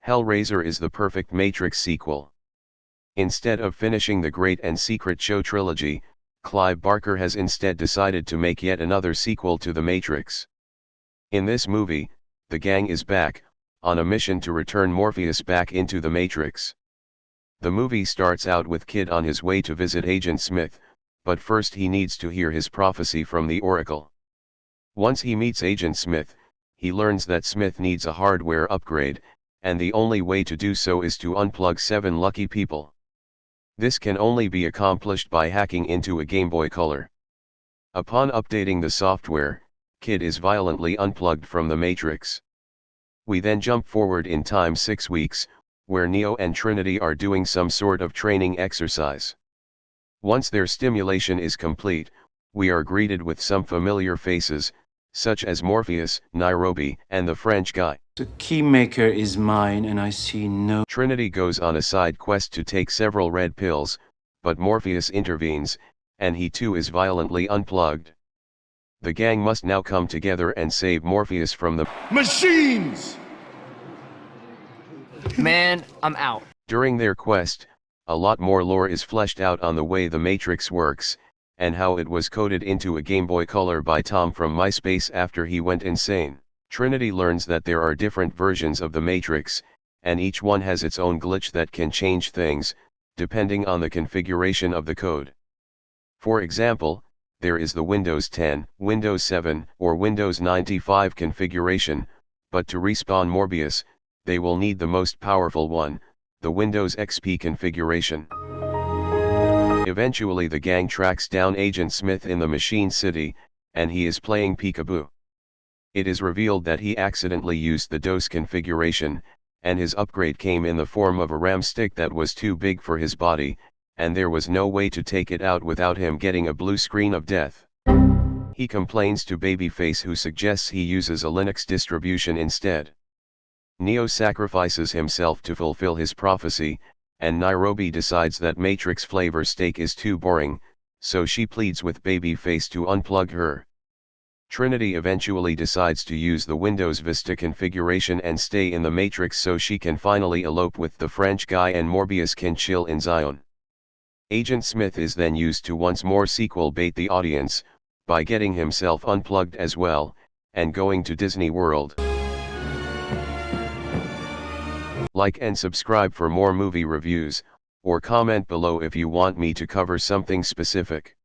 Hellraiser is the perfect Matrix sequel. Instead of finishing the Great and Secret Show trilogy, Clive Barker has instead decided to make yet another sequel to The Matrix. In this movie, the gang is back, on a mission to return Morpheus back into the Matrix. The movie starts out with Kid on his way to visit Agent Smith, but first he needs to hear his prophecy from the Oracle. Once he meets Agent Smith, he learns that Smith needs a hardware upgrade, and the only way to do so is to unplug 7 lucky people. This can only be accomplished by hacking into a Game Boy Color. Upon updating the software, Kid is violently unplugged from the Matrix. We then jump forward in time 6 weeks, where Neo and Trinity are doing some sort of training exercise. Once their stimulation is complete, we are greeted with some familiar faces, such as Morpheus, Nairobi, and the French guy. The keymaker is mine, and I see no... Trinity goes on a side quest to take several red pills, but Morpheus intervenes, and he too is violently unplugged. The gang must now come together and save Morpheus from the machines! Man, I'm out. During their quest, a lot more lore is fleshed out on the way the Matrix works, and how it was coded into a Game Boy Color by Tom from MySpace after he went insane. Trinity learns that there are different versions of the Matrix, and each one has its own glitch that can change things, depending on the configuration of the code. For example, there is the Windows 10, Windows 7, or Windows 95 configuration, but to respawn Morpheus, they will need the most powerful one, the Windows XP configuration. Eventually the gang tracks down Agent Smith in the Machine City, and he is playing peekaboo. It is revealed that he accidentally used the DOS configuration, and his upgrade came in the form of a RAM stick that was too big for his body, and there was no way to take it out without him getting a blue screen of death. He complains to Babyface, who suggests he uses a Linux distribution instead. Neo sacrifices himself to fulfill his prophecy, and Nairobi decides that Matrix flavor steak is too boring, so she pleads with Babyface to unplug her. Trinity eventually decides to use the Windows Vista configuration and stay in the Matrix so she can finally elope with the French guy and Morpheus can chill in Zion. Agent Smith is then used to once more sequel bait the audience, by getting himself unplugged as well, and going to Disney World. Like and subscribe for more movie reviews, or comment below if you want me to cover something specific.